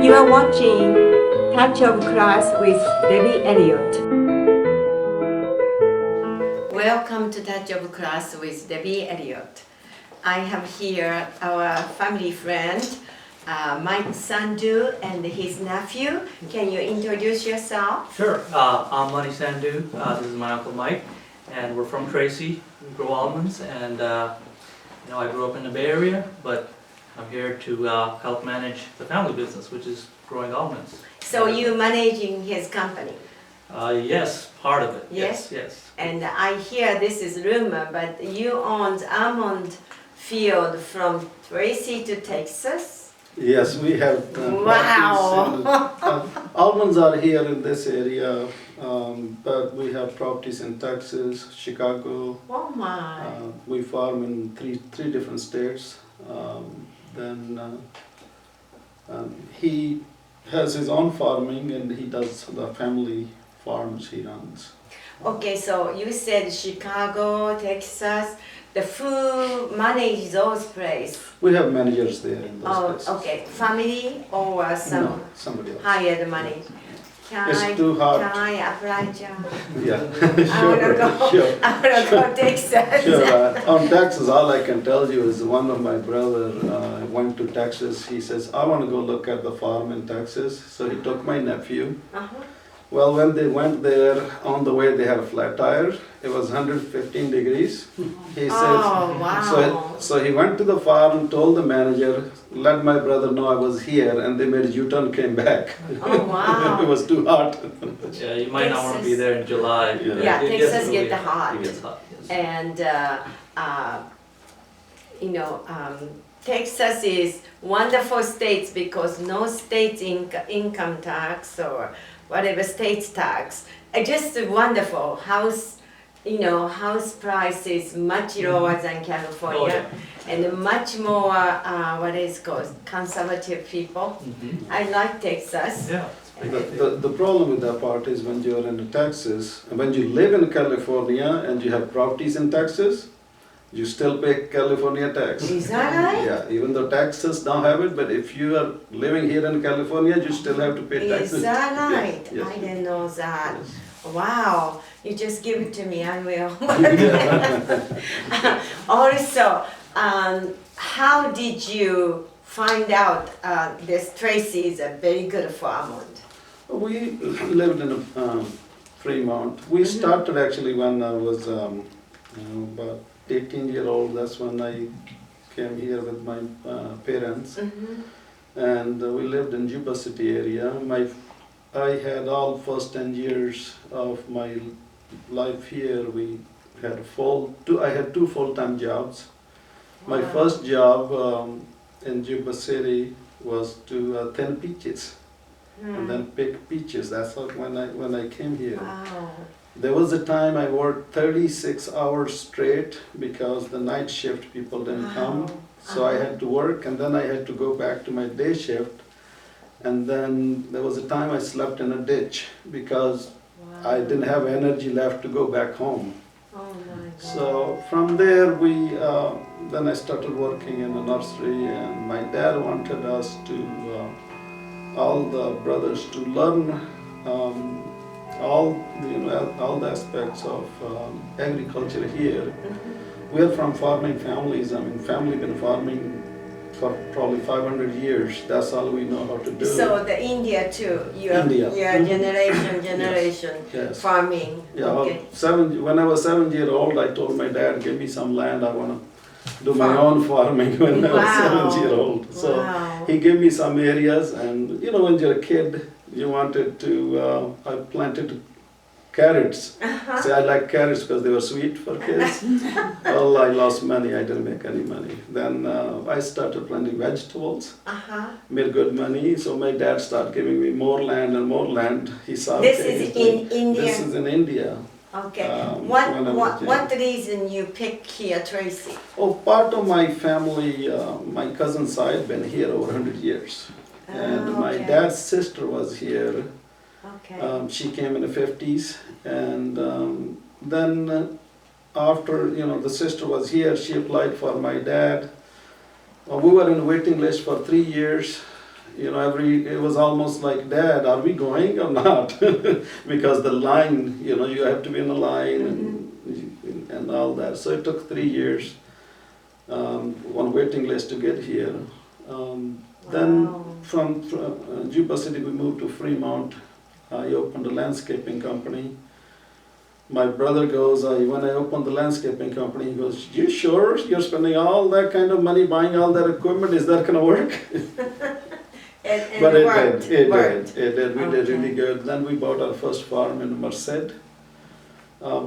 You are watching Touch of Class with Debbie Elliott. Welcome to Touch of Class with Debbie Elliott. I have here our family friend, Mike Sandhu and his nephew. Can you introduce yourself? Sure. I'm Mani Sandhu. This is my uncle Mike, and we're from Tracy. We grow almonds, and I grew up in the Bay Area, but I'm here to help manage the family business, which is growing almonds. So you managing his company? Yes, part of it. Yes? Yes. And I hear this is rumor, but you owned almond field from Tracy to Texas? Yes, we have. Wow! Almonds are here in this area, but we have properties in Texas, Chicago. Oh my! We farm in three different states. He has his own farming, and he does the family farms he runs. Okay, so you said Chicago, Texas. The who manage those places? We have managers there in those places. Okay. Family or No, somebody else. hired money? It's too hard. Can I apply job? Yeah, I wanna go. sure. I wanna go Texas. Sure. On Texas, all I can tell you is one of my brother went to Texas. He says, I want to go look at the farm in Texas. So he took my nephew. Uh-huh. Well, when they went there, on the way they had a flat tire. It was 115 degrees. He says, Oh wow! so he went to the farm, told the manager, let my brother know I was here, and they made a U-turn, came back. Oh wow! It was too hot. Yeah, you might not want to be Texas. there in July. Yeah, It Texas really- get the hot. It gets hot. Yes. And Texas is wonderful states because no state income tax or whatever state tax. Just wonderful. House price is much lower than California, and much more what is called conservative people. I like Texas. Yeah. The problem with that part is when you're in Texas, and when you live in California and you have properties in Texas, you still pay California tax. Is that right? Yeah, even though Texas don't have it, but if you are living here in California, you still have to pay taxes. Is that right? Yes, I didn't know that. yes. Wow, you just give it to me, I will. Also, how did you find out this Tracy is a very good for almond? We lived in Fremont. We started actually when I was about 18-year-old. That's when I came here with my parents. And we lived in Yuba City area. I had all first 10 years of my life here. We had I had two full-time jobs. My Wow. first job in Yuba City was to thin peaches and then pick peaches. That's when I came here. Wow. There was a time I worked 36 hours straight because the night shift people didn't come. So I had to work, and then I had to go back to my day shift. And then there was a time I slept in a ditch because I didn't have energy left to go back home. Oh my God. So from there then I started working in a nursery, and my dad wanted us to, all the brothers, to learn all the aspects of agriculture here. We're from farming families. I mean, family been farming for probably 500 years. That's all we know how to do. So the India too, your India. generation Yes. farming. Yeah, Okay. when I was 7-year-old, I told my dad, give me some land, I want to do my own farming when I was Wow. 7-year-old. So Wow. he gave me some areas, and when you're a kid, you wanted to, I planted carrots. So I like carrots because they were sweet for kids. Well, I lost money, I didn't make any money. Then I started planting vegetables, made good money, so my dad started giving me more land and more land. He saw, This okay, is in India? This is in India. Okay. when I was What reason you pick here, Tracy? Oh, part of my family, my cousin's side, been here over 100 years. And my okay. dad's sister was here. Okay. She came in the 50s, and then after the sister was here, she applied for my dad. We were in waiting list for 3 years, it was almost like, Dad, are we going or not? Because the line, you have to be in a line and all that. So it took 3 years on waiting list to get here. Then from Juba City we moved to Fremont. I opened a landscaping company. My brother goes, when I opened the landscaping company, he goes, you sure you're spending all that kind of money buying all that equipment? Is that going to work? But it did. We did really good. Then we bought our first farm in Merced.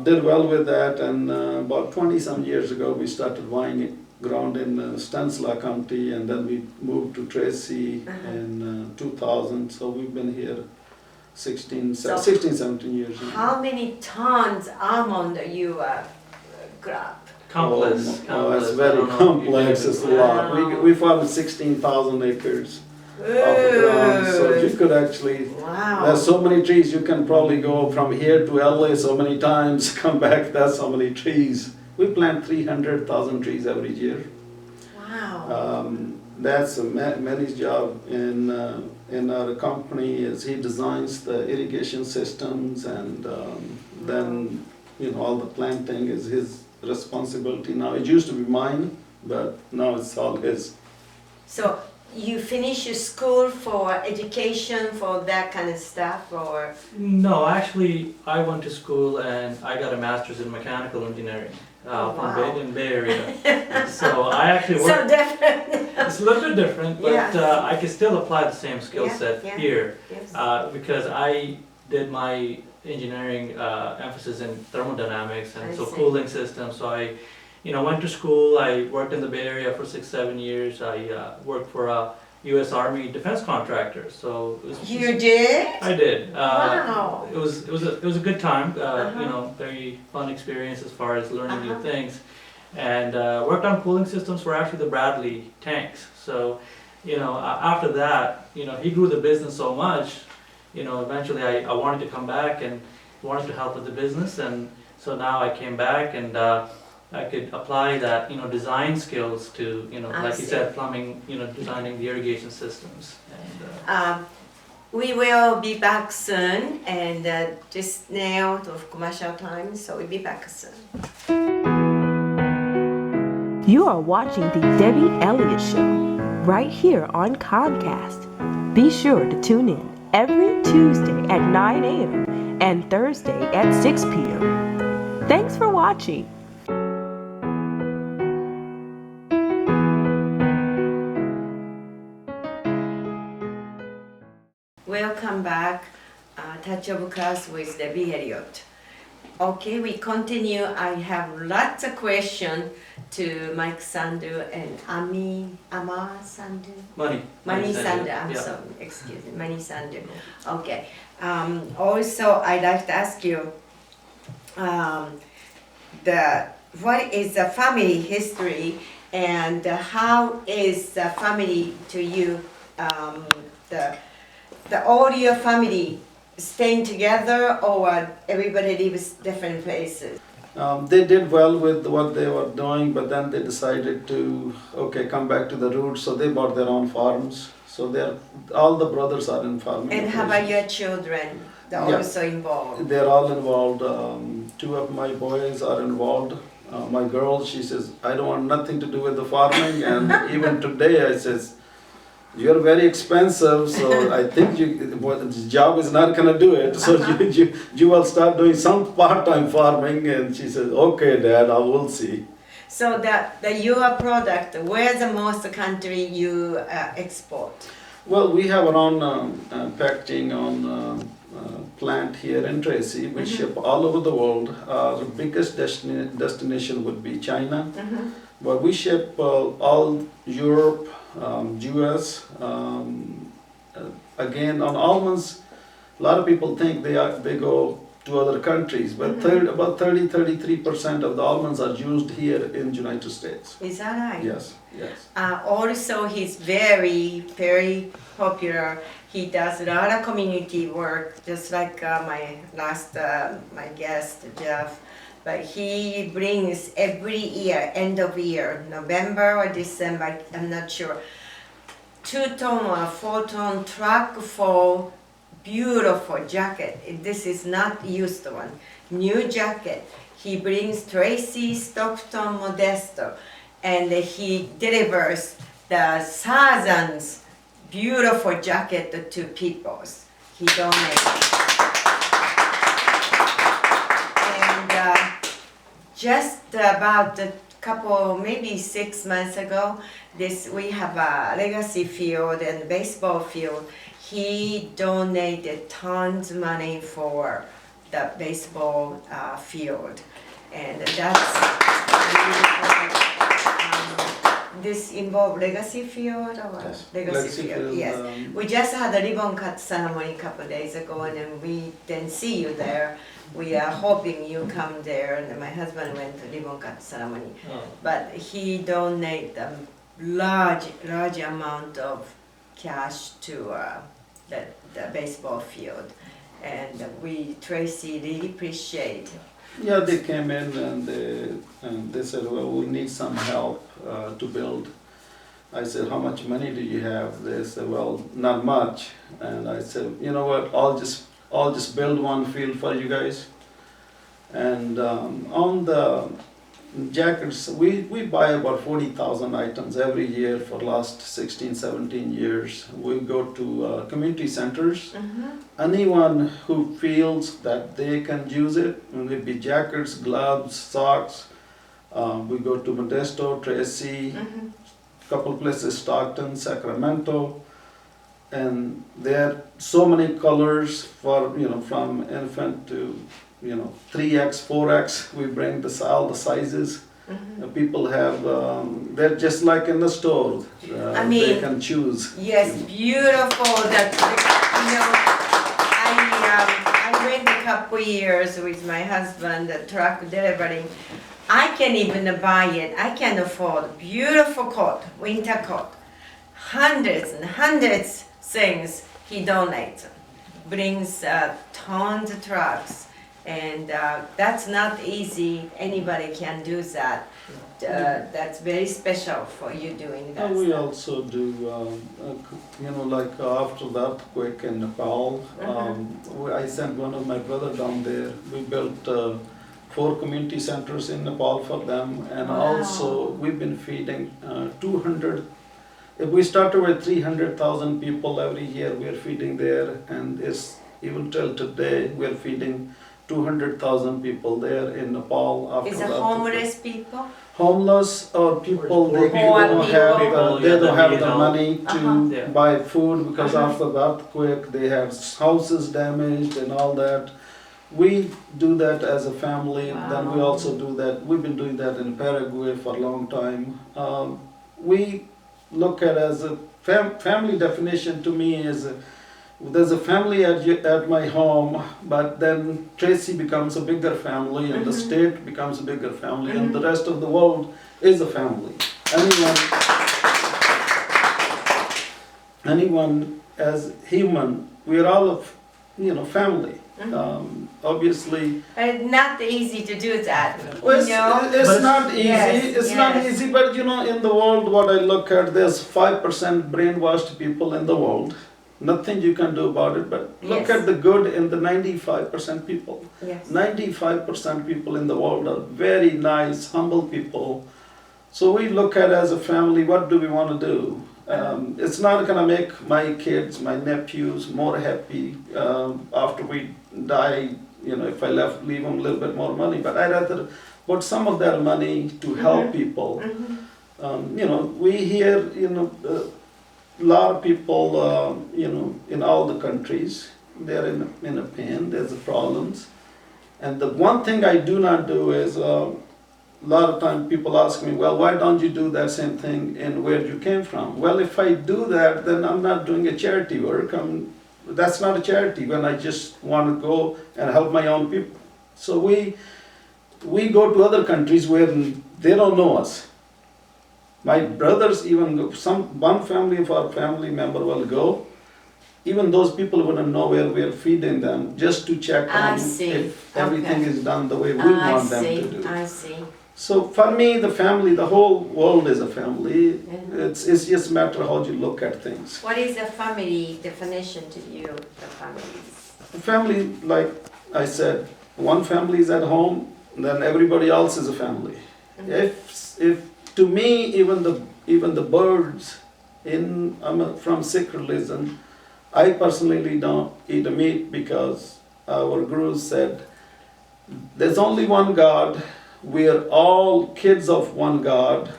Did well with that, and about 20-some years ago, we started buying ground in Stanislaus County, and then we moved to Tracy in 2000. So we've been here 16, 17 years. How many tons almond you grab? Countless. It's very complex. It's a lot. We farmed 16,000 acres of ground, so you could actually. Wow. There's so many trees. You can probably go from here to LA so many times, come back. That's so many trees. We plant 300,000 trees every year. Wow. That's Manny's job in our company. Is he designs the irrigation systems, and then all the planting is his responsibility now. It used to be mine, but now it's all his. So you finish your school for education for that kind of stuff, or? No, actually, I went to school and I got a master's in mechanical engineering from Bay Area. So I actually worked. So different. It's a little bit different, but I can still apply the same skill set here because I did my engineering emphasis in thermodynamics and cooling systems. So I went to school. I worked in the Bay Area for 6-7 years. I worked for a U.S. Army defense contractor. So you did? I did. Wow. It was a good time. Very fun experience as far as learning new things. And worked on cooling systems for actually the Bradley tanks. So, after that, he grew the business so much. Eventually I wanted to come back and wanted to help with the business, and so now I came back and I could apply that, design skills to, like you said, plumbing, designing the irrigation systems. And, we will be back soon, and just now to commercial time, so we'll be back soon. You are watching the Debbie Elliott Show right here on Comcast. Be sure to tune in every Tuesday at 9 a.m. and Thursday at 6 p.m. Thanks for watching. Welcome back, Touch of Class with Debbie Elliott. Okay, we continue. I have lots of questions to Mike Sandhu and Sandhu? Mani Sandhu, excuse me, Mani Sandhu. Okay. Also, I'd like to ask you, what is the family history, and how is the family to you, all your family staying together, or everybody lives different places? They did well with what they were doing, but then they decided to come back to the roots. So they bought their own farms. So all the brothers are in farming. And how about your children? They're also involved. They're all involved. 2 of my boys are involved. My girl, she says, I don't want nothing to do with the farming. And even today, I says, you're very expensive, so I think this job is not going to do it. So you will start doing some part-time farming. And she said, okay, Dad, I will see. So your product, where's the most country you export? Well, we have our own packaging plant here in Tracy. We ship all over the world. The biggest destination would be China. But we ship all Europe, US. Again, on almonds, a lot of people think they go to other countries, but about 33% of the almonds are used here in the United States. Is that right? Yes. Also, he's very, very popular. He does a lot of community work, just like my guest, Jeff. But he brings every year, end of year, November or December, I'm not sure, 2-ton or 4-ton truck for beautiful jacket. This is not used one, new jacket. He brings Tracy, Stockton, Modesto, and he delivers the thousands beautiful jacket to people. He donates. And just about a couple, maybe 6 months ago, we have a legacy field and baseball field. He donated tons of money for the baseball field, and that's this involve legacy field or Yes. legacy field? Yes. We just had a ribbon cut ceremony a couple of days ago, and then we didn't see you there. We are hoping you come there, and my husband went to ribbon cut ceremony. Oh. But he donated a large amount of cash to the baseball field, and Tracy really appreciate. Yeah, they came in and they said, well, we need some help to build. I said, how much money do you have? They said, well, not much. And I said, you know what, I'll just build one field for you guys. And on the jackets, we buy about 40,000 items every year for last 16, 17 years. We go to community centers. Anyone who feels that they can use it, and it be jackets, gloves, socks. We go to Modesto, Tracy, couple places, Stockton, Sacramento. And there are so many colors for, from infant to 3X, 4X, we bring all the sizes. People have, they're just like in the store. I mean, they can choose. Yes, beautiful. I went a couple years with my husband, the truck delivering. I can't even buy it. I can afford beautiful coat, winter coat. Hundreds and hundreds things he donates. Brings tons of trucks. And that's not easy. Anybody can do that. That's very special for you doing that. And we also do, like after the earthquake in Nepal, I sent one of my brother down there. We built 4 community centers in Nepal for them, and also we've been feeding 200. If we started with 300,000 people every year, we are feeding there, and it's even till today we're feeding 200,000 people there in Nepal. Is it homeless people? Homeless or people they don't have the money to buy food because after the earthquake they had houses damaged and all that. We do that as a family. Then we also do that. We've been doing that in Paraguay for a long time. We look at as a family definition to me is. There's a family at my home, but then Tracy becomes a bigger family, and the state becomes a bigger family, and the rest of the world is a family. Anyone as human, we are all family. Obviously, not easy to do that. It's not easy. Yes, not easy, but in the world, what I look at, there's 5% brainwashed people in the world. Nothing you can do about it, but look at the good in the 95% people. Yes. 95% people in the world are very nice, humble people. So we look at as a family, what do we want to do? It's not going to make my kids, my nephews more happy after we die, if I leave them a little bit more money, but I'd rather put some of that money to help people. We hear, a lot of people, in all the countries, they're in a pain, there's problems. And the one thing I do not do is, a lot of times people ask me, well, why don't you do that same thing in where you came from? Well, if I do that, then I'm not doing a charity work. That's not a charity when I just want to go and help my own people. So we go to other countries where they don't know us. My brothers even go, one family of our family member will go. Even those people wouldn't know where we're feeding them, just to check on if everything is done the way we want them to do. I see. So for me, the family, the whole world is a family. It's just a matter how you look at things. What is a family definition to you, the families? Family, like I said, one family is at home, then everybody else is a family. If to me, even the birds I'm from Sikh religion, I personally don't eat meat because our guru said there's only one God. We are all kids of one God.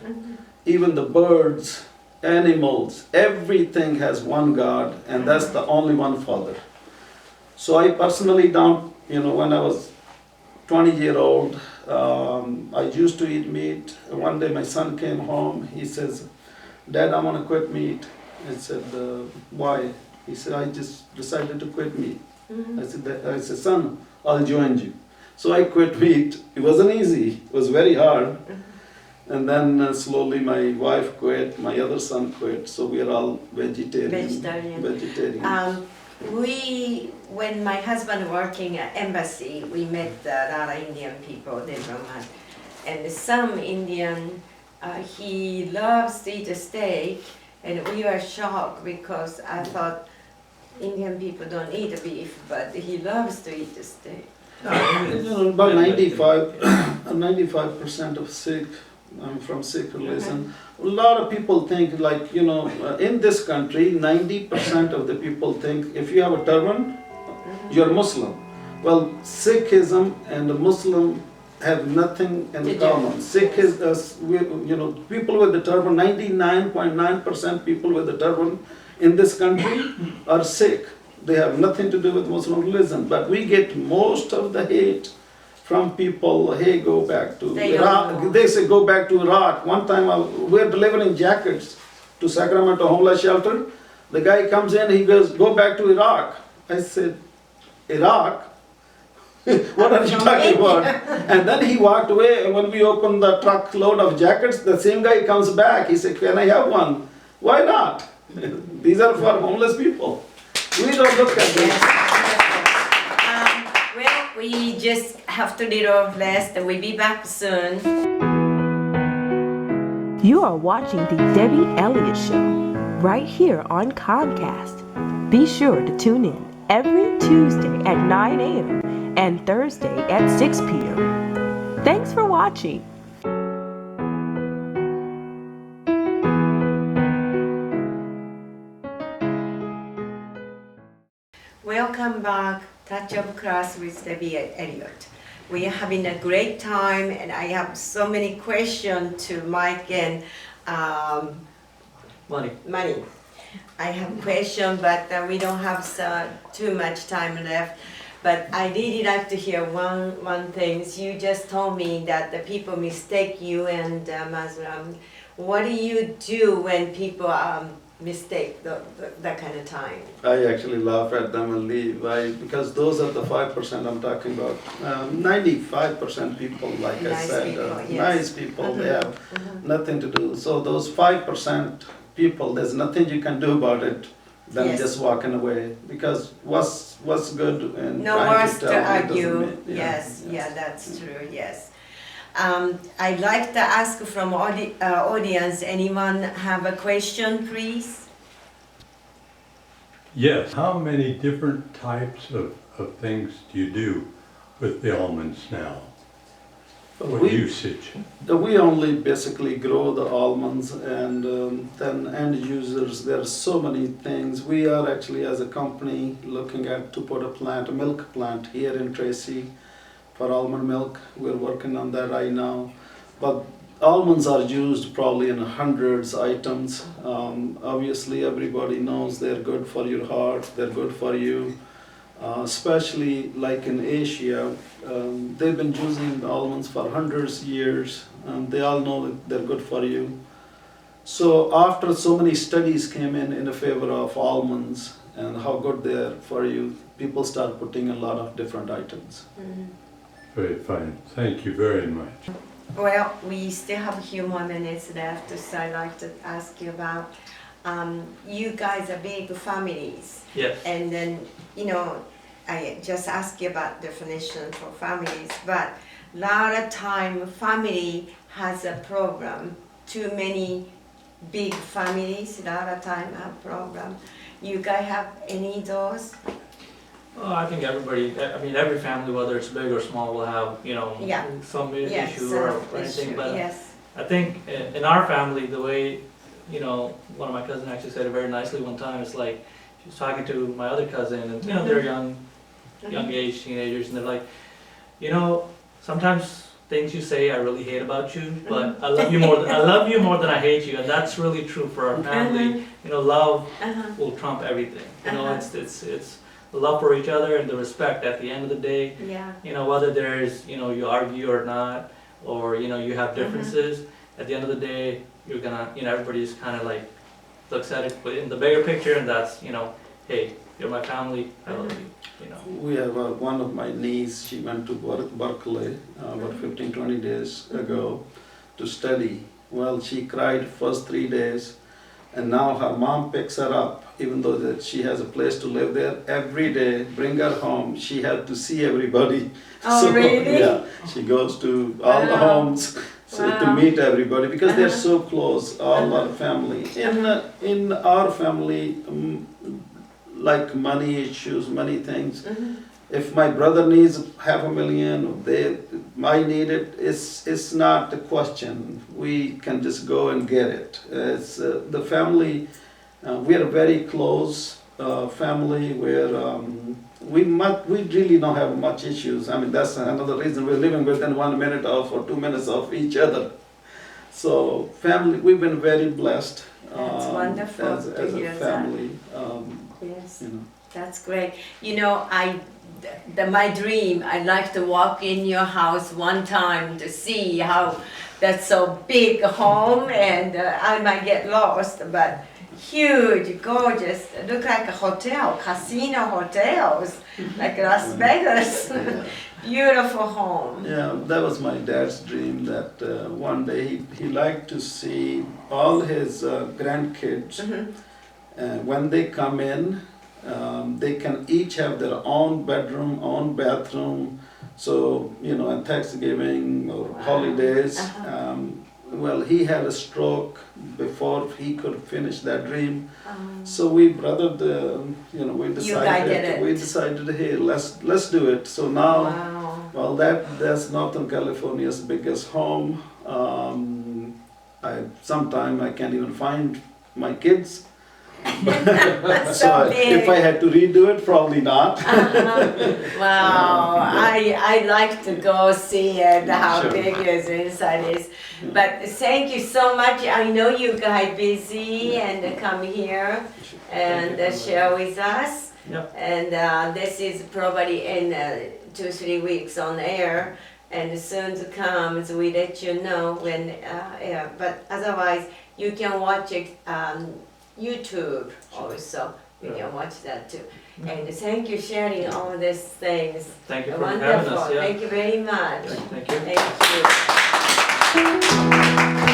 Even the birds, animals, everything has one God, and that's the only one Father. So I personally don't, when I was 20-year-old, I used to eat meat. One day my son came home, he says, Dad, I want to quit meat. I said, why? He said, I just decided to quit meat. I said, son, I'll join you. So I quit meat. It wasn't easy, it was very hard. And then slowly my wife quit, my other son quit, so we are all vegetarian. When my husband working at embassy, we met a lot of Indian people, diplomat, and some Indian, he loves to eat a steak, and we were shocked because I thought Indian people don't eat beef, but he loves to eat a steak. About 95% of Sikh, I'm from Sikh religion. A lot of people think in this country, 90% of the people think if you have a turban, you're Muslim. Well, Sikhism and the Muslim have nothing in common. Sikh is, people with the turban, 99.9% people with the turban in this country are Sikh. They have nothing to do with Muslim religion, but we get most of the hate from people, hey, go back to Iraq. They say go back to Iraq. One time we're delivering jackets to Sacramento homeless shelter. The guy comes in, he goes, go back to Iraq. I said, Iraq? What are you talking about? And then he walked away, and when we opened the truckload of jackets, the same guy comes back. He said, can I have one? Why not? These are for homeless people. We don't look at this. Well, we just have to little rest. We'll be back soon. You are watching the Debbie Elliott Show right here on Comcast. Be sure to tune in every Tuesday at 9 a.m. and Thursday at 6 p.m. Thanks for watching. Welcome back, Touch of Class with Debbie Elliott. We are having a great time, and I have so many questions to Mike and Mani. I have questions, but we don't have too much time left. But I really like to hear one thing. You just told me that the people mistake you and Muslim. What do you do when people mistake that kind of time? I actually laugh at them and leave. Because those are the 5% I'm talking about. 95% people, like nice I said, people, yes. Nice people, they have nothing to do. So those 5% people, there's nothing you can do about it than just walking away. Because what's good in no trying worse to to tell argue. Yes, that's true, yes. I'd like to ask from audience, anyone have a question, please? Yes. How many different types of things do you do with the almonds now? What usage? We only basically grow the almonds, and then end users, there are so many things. We are actually, as a company, looking at to put a milk plant here in Tracy for almond milk. We're working on that right now. But almonds are used probably in hundreds of items. Obviously, everybody knows they're good for your heart, they're good for you. Especially like in Asia, they've been using almonds for hundreds of years. They all know that they're good for you. So after so many studies came in favor of almonds and how good they're for you, people start putting a lot of different items. Very fine. Thank you very much. Well, we still have a few more minutes left, so I'd like to ask you about, you guys are big families. Yes. And then, I just asked you about definition for families, but lot of time family has a problem. Too many big families, a lot of time have problem. You guys have any of those? Well, I think everybody, I mean, every family, whether it's big or small, will have, Yeah. some Yes, issue or anything. issue, But yes. I think in our family, the way, one of my cousins actually said it very nicely one time. It's like, she was talking to my other cousin, and they're young age teenagers, and they're like, sometimes things you say I really hate about you, but I love you more. I love you more than I hate you, and that's really true for our family. Love will trump everything. It's the love for each other and the respect at the end of the day. Yeah. Whether there's you argue or not, or you have differences. At the end of the day, you're gonna everybody's kind of like looks at it in the bigger picture, and that's hey, you're my family. I love you. We have one of my niece, she went to Berkeley about 15-20 days ago to study. Well, she cried first 3 days, and now her mom picks her up, even though that she has a place to live there. Every day, bring her home. She had to see everybody. Oh, really? Yeah, she goes to all the homes to meet everybody because they're so close, all our family. In our family, like money issues, many things. If my brother needs $500,000, I need it. It's not a question. We can just go and get it. It's the family. We are a very close family where we really don't have much issues. I mean, that's another reason we're living within 1 minute of or 2 minutes of each other. So family, we've been very blessed. That's wonderful as to hear a family. Yes, that's great. My dream, I'd like to walk in your house one time to see how that's so big home, and I might get lost, but huge, gorgeous, look like a hotel, casino hotels, like Las Vegas. Beautiful home. Yeah, that was my dad's dream, that one day he liked to see all his grandkids. When they come in, they can each have their own bedroom, own bathroom. So, on Thanksgiving or holidays, well, he had a stroke before he could finish that dream. So we brothered we decided, hey, let's do it. So now, well, that's Northern California's biggest home. Sometime I can't even find my kids. So if I had to redo it, probably not. Wow, I like to go see it, how Sure. big his inside is. But thank you so much. I know you guys busy and come here and share with us. Yep. And this is probably in 2-3 weeks on air. And soon to come, we let you know when air. But otherwise, you can watch it. YouTube also, you can watch that too. And thank you sharing all these things. Thank you for Wonderful. having us. Yeah. Thank you very much. Thank you. Thank you.